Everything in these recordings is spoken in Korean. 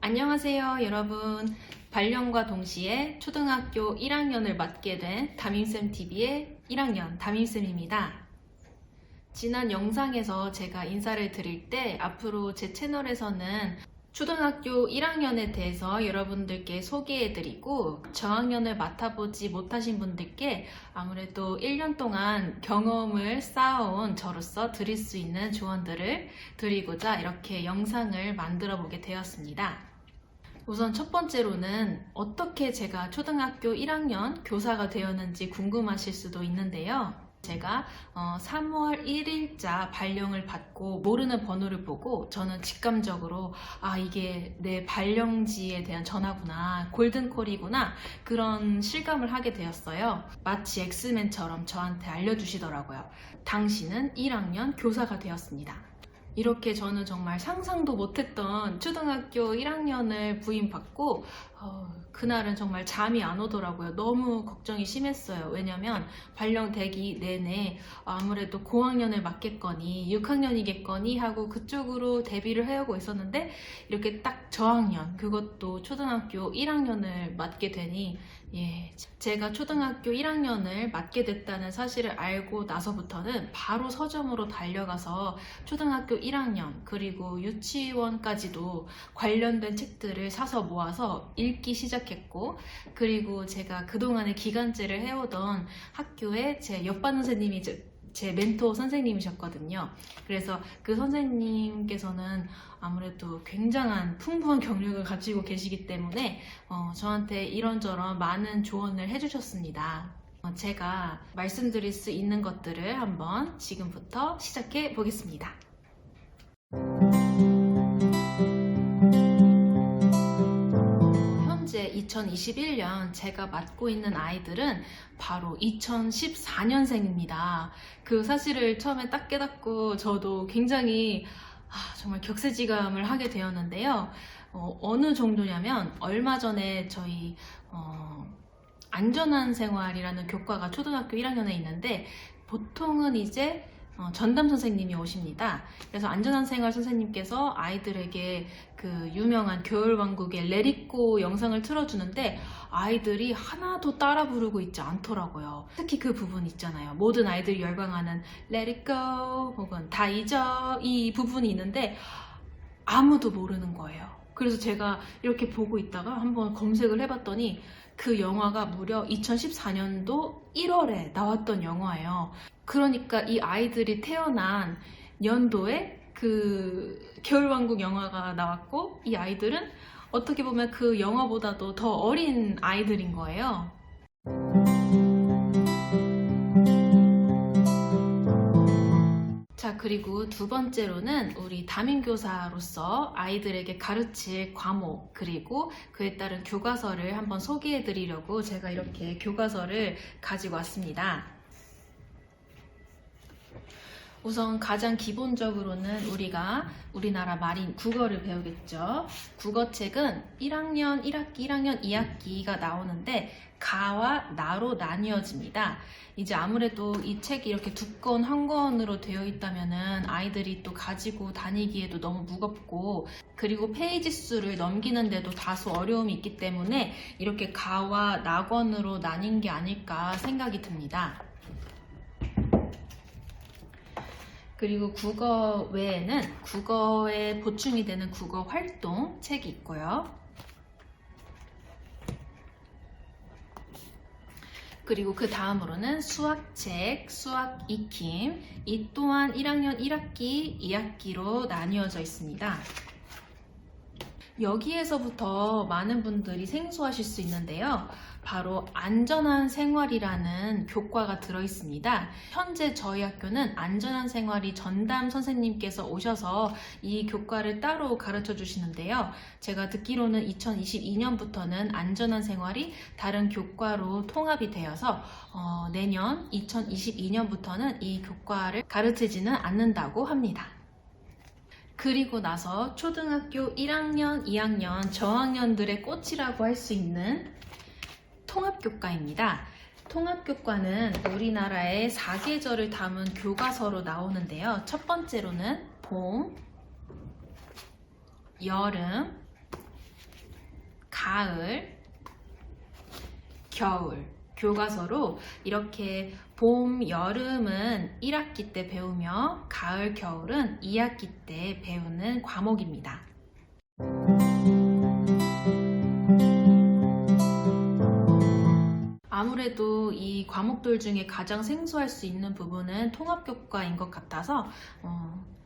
안녕하세요, 여러분. 발령과 동시에 초등학교 1학년을 맡게 된 담임쌤TV의 1학년 담임쌤입니다. 지난 영상에서 제가 인사를 드릴 때 앞으로 제 채널에서는 초등학교 1학년에 대해서 여러분들께 소개해드리고 저학년을 맡아보지 못하신 분들께 아무래도 1년 동안 경험을 쌓아온 저로서 드릴 수 있는 조언들을 드리고자 이렇게 영상을 만들어 보게 되었습니다. 우선 첫 번째로는 어떻게 제가 초등학교 1학년 교사가 되었는지 궁금하실 수도 있는데요. 제가 3월 1일자 발령을 받고 모르는 번호를 보고 저는 직감적으로 이게 내 발령지에 대한 전화구나, 골든콜이구나, 그런 실감을 하게 되었어요. 마치 엑스맨처럼 저한테 알려주시더라고요. 당신은 1학년 교사가 되었습니다. 이렇게 저는 정말 상상도 못했던 초등학교 1학년을 부임받고 그날은 정말 잠이 안 오더라고요. 너무 걱정이 심했어요. 왜냐면 발령되기 내내 아무래도 고학년을 맡겠거니 6학년이겠거니 하고 그쪽으로 대비를 해오고 있었는데 이렇게 딱 저학년, 그것도 초등학교 1학년을 맡게 되니 제가 초등학교 1학년을 맡게 됐다는 사실을 알고 나서부터는 바로 서점으로 달려가서 초등학교 1학년 그리고 유치원까지도 관련된 책들을 사서 모아서 읽기 시작했고, 그리고 제가 그동안의 기간제를 해오던 학교에 제 옆반 선생님이 제 멘토 선생님이셨거든요. 그래서 그 선생님께서는 아무래도 굉장한 풍부한 경력을 가지고 계시기 때문에 저한테 이런저런 많은 조언을 해주셨습니다. 제가 말씀드릴 수 있는 것들을 한번 지금부터 시작해 보겠습니다. 현재 2021년 제가 맡고 있는 아이들은 바로 2014년생입니다. 그 사실을 처음에 딱 깨닫고 저도 굉장히 정말 격세지감을 하게 되었는데요. 어느 정도냐면 얼마 전에 저희 안전한 생활이라는 교과가 초등학교 1학년에 있는데 보통은 이제 전담 선생님이 오십니다. 그래서 안전한 생활 선생님께서 아이들에게 그 유명한 겨울왕국의 Let It Go 영상을 틀어주는데 아이들이 하나도 따라 부르고 있지 않더라고요. 특히 그 부분 있잖아요. 모든 아이들이 열광하는 Let It Go 혹은 다 잊어, 이 부분이 있는데 아무도 모르는 거예요. 그래서 제가 이렇게 보고 있다가 한번 검색을 해봤더니 그 영화가 무려 2014년도 1월에 나왔던 영화예요. 그러니까 이 아이들이 태어난 연도에 그 겨울왕국 영화가 나왔고, 이 아이들은 어떻게 보면 그 영화보다도 더 어린 아이들인 거예요. 자, 그리고 두 번째로는 우리 담임교사로서 아이들에게 가르칠 과목 그리고 그에 따른 교과서를 한번 소개해 드리려고 제가 이렇게 교과서를 가지고 왔습니다. 우선 가장 기본적으로는 우리가 우리나라 말인 국어를 배우겠죠. 국어책은 1학년 1학기, 1학년 2학기가 나오는데 가와 나로 나뉘어집니다. 이제 아무래도 이 책이 이렇게 두꺼운 한 권으로 되어 있다면은 아이들이 또 가지고 다니기에도 너무 무겁고, 그리고 페이지 수를 넘기는데도 다소 어려움이 있기 때문에 이렇게 가와 나권으로 나뉜 게 아닐까 생각이 듭니다. 그리고 국어 외에는 국어에 보충이 되는 국어 활동 책이 있고요. 그리고 그 다음으로는 수학책, 수학 익힘, 이 또한 1학년 1학기, 2학기로 나뉘어져 있습니다. 여기에서부터 많은 분들이 생소하실 수 있는데요. 바로 안전한 생활이라는 교과가 들어있습니다. 현재 저희 학교는 안전한 생활이 전담 선생님께서 오셔서 이 교과를 따로 가르쳐 주시는데요. 제가 듣기로는 2022년부터는 안전한 생활이 다른 교과로 통합이 되어서 내년 2022년부터는 이 교과를 가르치지는 않는다고 합니다. 그리고 나서 초등학교 1학년, 2학년, 저학년들의 꽃이라고 할 수 있는 통합교과입니다. 통합교과는 우리나라의 4계절을 담은 교과서로 나오는데요. 첫 번째로는 봄, 여름, 가을, 겨울 교과서로 이렇게 봄, 여름은 1학기 때 배우며 가을, 겨울은 2학기 때 배우는 과목입니다. 아무래도 이 과목들 중에 가장 생소할 수 있는 부분은 통합교과인 것 같아서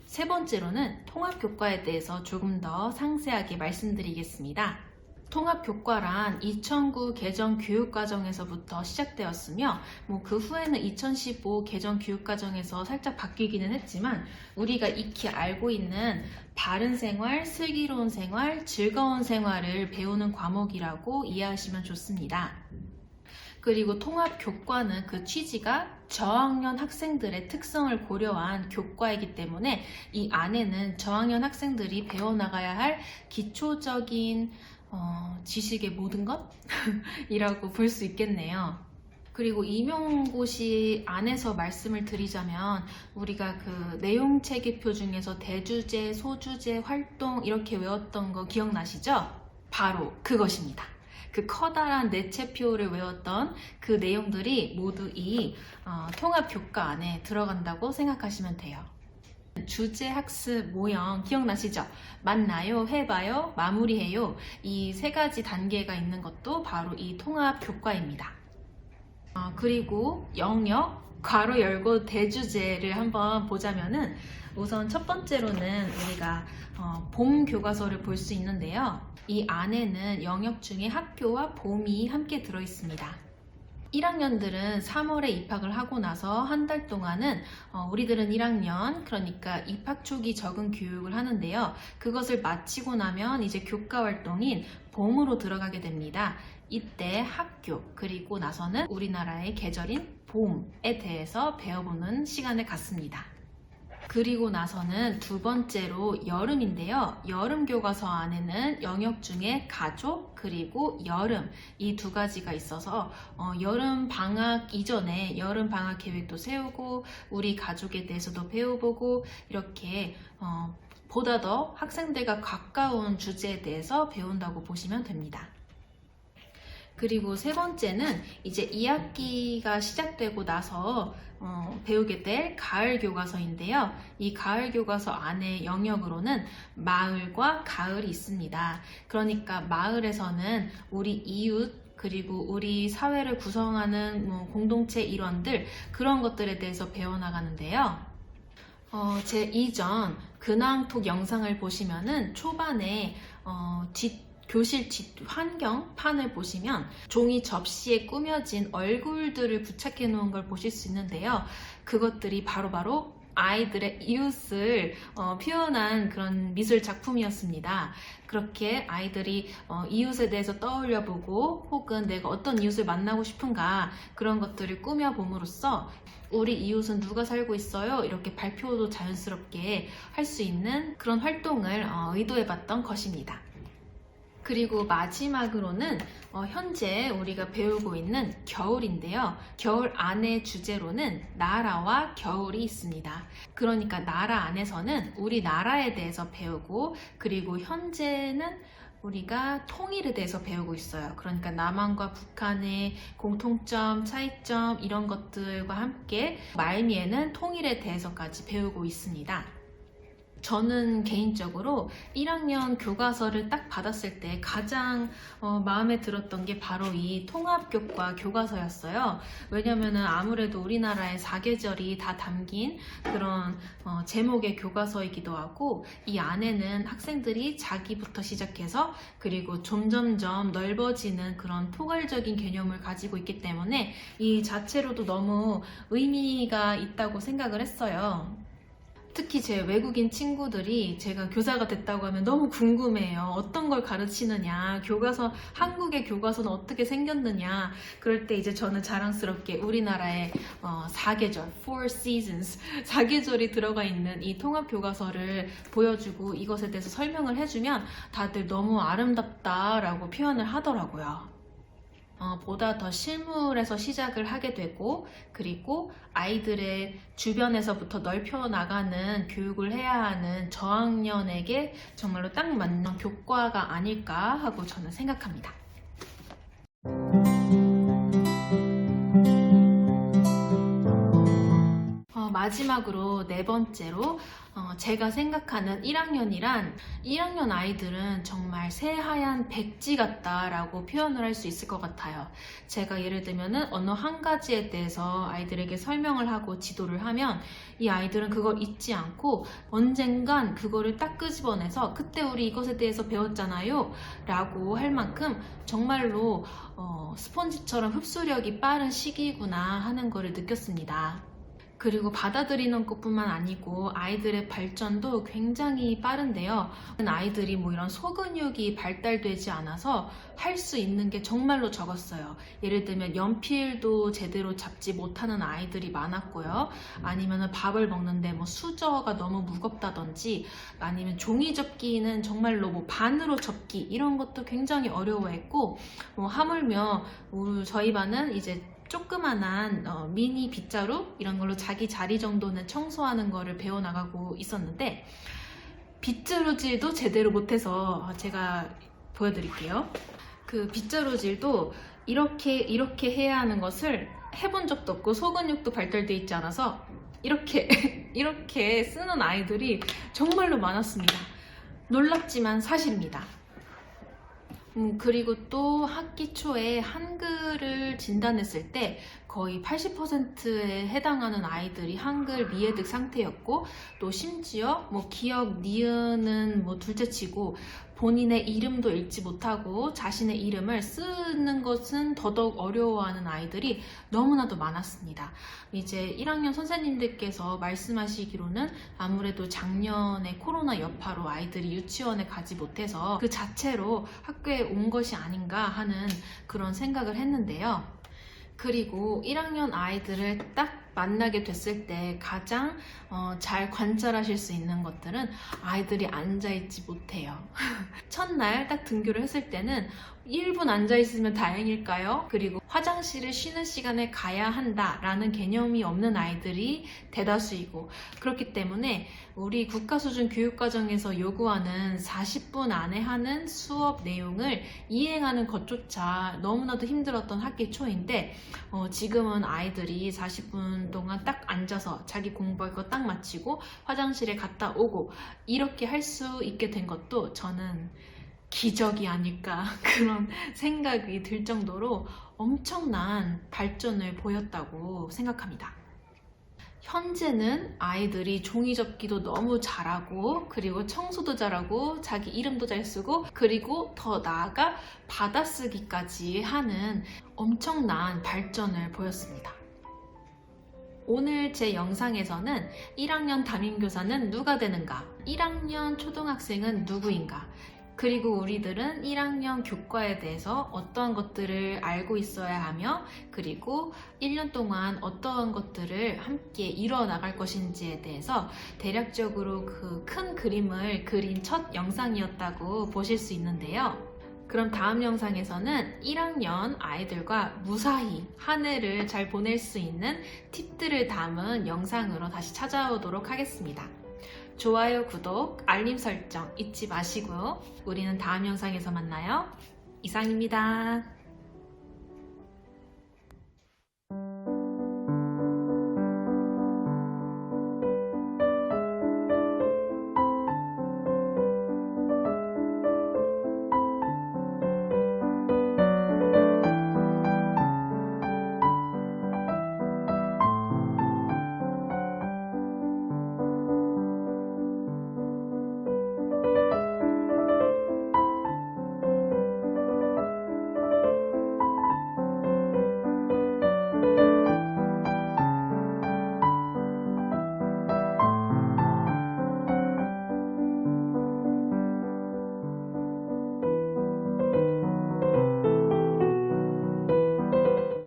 세 번째로는 통합교과에 대해서 조금 더 상세하게 말씀드리겠습니다. 통합교과란 2009 개정 교육과정에서부터 시작되었으며 그 후에는 2015 개정 교육과정에서 살짝 바뀌기는 했지만 우리가 익히 알고 있는 바른 생활, 슬기로운 생활, 즐거운 생활을 배우는 과목이라고 이해하시면 좋습니다. 그리고 통합교과는 그 취지가 저학년 학생들의 특성을 고려한 교과이기 때문에 이 안에는 저학년 학생들이 배워나가야 할 기초적인 지식의 모든 것이라고 볼 수 있겠네요. 그리고 임용고시 안에서 말씀을 드리자면 우리가 그 내용체계표 중에서 대주제, 소주제, 활동 이렇게 외웠던 거 기억나시죠? 바로 그것입니다. 그 커다란 내체표를 외웠던 그 내용들이 모두 이 통합교과 안에 들어간다고 생각하시면 돼요. 주제, 학습, 모형 기억나시죠? 만나요, 해봐요, 마무리해요. 이 세 가지 단계가 있는 것도 바로 이 통합교과입니다. 그리고 영역, 괄호 열고 대주제를 한번 보자면은 우선 첫 번째로는 우리가 봄 교과서를 볼 수 있는데요. 이 안에는 영역 중에 학교와 봄이 함께 들어있습니다. 1학년들은 3월에 입학을 하고 나서 한 달 동안은 우리들은 1학년, 그러니까 입학 초기 적응 교육을 하는데요. 그것을 마치고 나면 이제 교과 활동인 봄으로 들어가게 됩니다. 이때 학교, 그리고 나서는 우리나라의 계절인 봄에 대해서 배워보는 시간을 갖습니다. 그리고 나서는 두 번째로 여름인데요. 여름 교과서 안에는 영역 중에 가족 그리고 여름 이 두 가지가 있어서 여름 방학 이전에 여름 방학 계획도 세우고 우리 가족에 대해서도 배워보고 이렇게 보다 더 학생들과 가까운 주제에 대해서 배운다고 보시면 됩니다. 그리고 세 번째는 이제 2학기가 시작되고 나서 배우게 될 가을 교과서인데요. 이 가을 교과서 안에 영역으로는 마을과 가을이 있습니다. 그러니까 마을에서는 우리 이웃 그리고 우리 사회를 구성하는 공동체 일원들 그런 것들에 대해서 배워나가는데요. 제 이전 근황톡 영상을 보시면은 초반에 교실 뒷 환경판을 보시면 종이 접시에 꾸며진 얼굴들을 부착해 놓은 걸 보실 수 있는데요. 그것들이 바로 아이들의 이웃을 표현한 그런 미술 작품이었습니다. 그렇게 아이들이 이웃에 대해서 떠올려 보고 혹은 내가 어떤 이웃을 만나고 싶은가 그런 것들을 꾸며봄으로써 우리 이웃은 누가 살고 있어요? 이렇게 발표도 자연스럽게 할 수 있는 그런 활동을 의도해 봤던 것입니다. 그리고 마지막으로는 현재 우리가 배우고 있는 겨울인데요. 겨울 안의 주제로는 나라와 겨울이 있습니다. 그러니까 나라 안에서는 우리나라에 대해서 배우고 그리고 현재는 우리가 통일에 대해서 배우고 있어요. 그러니까 남한과 북한의 공통점, 차이점 이런 것들과 함께 말미에는 통일에 대해서까지 배우고 있습니다. 저는 개인적으로 1학년 교과서를 딱 받았을 때 가장 마음에 들었던 게 바로 이 통합교과 교과서였어요. 왜냐면은 아무래도 우리나라의 사계절이 다 담긴 그런 제목의 교과서이기도 하고 이 안에는 학생들이 자기부터 시작해서 그리고 점점점 넓어지는 그런 포괄적인 개념을 가지고 있기 때문에 이 자체로도 너무 의미가 있다고 생각을 했어요. 특히 제 외국인 친구들이 제가 교사가 됐다고 하면 너무 궁금해요. 어떤 걸 가르치느냐, 한국의 교과서는 어떻게 생겼느냐. 그럴 때 이제 저는 자랑스럽게 우리나라의 사계절, Four Seasons, 사계절이 들어가 있는 이 통합 교과서를 보여주고 이것에 대해서 설명을 해주면 다들 너무 아름답다라고 표현을 하더라고요. 보다 더 실물에서 시작을 하게 되고, 그리고 아이들의 주변에서부터 넓혀 나가는 교육을 해야 하는 저학년에게 정말로 딱 맞는 교과가 아닐까 하고 저는 생각합니다. 마지막으로 네 번째로 제가 생각하는 1학년이란 1학년 아이들은 정말 새하얀 백지 같다라고 표현을 할 수 있을 것 같아요. 제가 예를 들면은 언어 한 가지에 대해서 아이들에게 설명을 하고 지도를 하면 이 아이들은 그걸 잊지 않고 언젠간 그거를 딱 끄집어내서 그때 우리 이것에 대해서 배웠잖아요 라고 할 만큼 정말로 스폰지처럼 흡수력이 빠른 시기구나 하는 거를 느꼈습니다. 그리고 받아들이는 것뿐만 아니고 아이들의 발전도 굉장히 빠른데요. 아이들이 이런 소근육이 발달되지 않아서 할 수 있는 게 정말로 적었어요. 예를 들면 연필도 제대로 잡지 못하는 아이들이 많았고요. 아니면 밥을 먹는데 수저가 너무 무겁다든지, 아니면 종이 접기는 정말로 반으로 접기 이런 것도 굉장히 어려워했고, 하물며 저희 반은 이제 조그만한 미니 빗자루 이런 걸로 자기 자리 정도는 청소하는 거를 배워나가고 있었는데, 빗자루질도 제대로 못해서 제가 보여드릴게요. 그 빗자루질도 이렇게 해야 하는 것을 해본 적도 없고 소근육도 발달돼 있지 않아서 이렇게 쓰는 아이들이 정말로 많았습니다. 놀랍지만 사실입니다. 그리고 또 학기 초에 한글을 진단했을 때 거의 80%에 해당하는 아이들이 한글 미해득 상태였고, 또 심지어 기역, 니은은 둘째치고 본인의 이름도 읽지 못하고 자신의 이름을 쓰는 것은 더더욱 어려워하는 아이들이 너무나도 많았습니다. 이제 1학년 선생님들께서 말씀하시기로는 아무래도 작년에 코로나 여파로 아이들이 유치원에 가지 못해서 그 자체로 학교에 온 것이 아닌가 하는 그런 생각을 했는데요. 그리고 1학년 아이들을 딱 만나게 됐을 때 가장 잘 관찰하실 수 있는 것들은 아이들이 앉아있지 못해요. 첫날 딱 등교를 했을 때는 1분 앉아있으면 다행일까요? 그리고 화장실을 쉬는 시간에 가야 한다라는 개념이 없는 아이들이 대다수이고, 그렇기 때문에 우리 국가수준 교육과정에서 요구하는 40분 안에 하는 수업 내용을 이행하는 것조차 너무나도 힘들었던 학기 초인데, 지금은 아이들이 40분 동안 딱 앉아서 자기 공부할 거 딱 마치고 화장실에 갔다 오고 이렇게 할 수 있게 된 것도 저는 기적이 아닐까 그런 생각이 들 정도로 엄청난 발전을 보였다고 생각합니다. 현재는 아이들이 종이접기도 너무 잘하고, 그리고 청소도 잘하고, 자기 이름도 잘 쓰고, 그리고 더 나아가 받아쓰기까지 하는 엄청난 발전을 보였습니다. 오늘 제 영상에서는 1학년 담임교사는 누가 되는가, 1학년 초등학생은 누구인가, 그리고 우리들은 1학년 교과에 대해서 어떠한 것들을 알고 있어야 하며, 그리고 1년 동안 어떠한 것들을 함께 이뤄나갈 것인지에 대해서 대략적으로 그 큰 그림을 그린 첫 영상이었다고 보실 수 있는데요. 그럼 다음 영상에서는 1학년 아이들과 무사히 한 해를 잘 보낼 수 있는 팁들을 담은 영상으로 다시 찾아오도록 하겠습니다. 좋아요, 구독, 알림 설정 잊지 마시고요. 우리는 다음 영상에서 만나요. 이상입니다.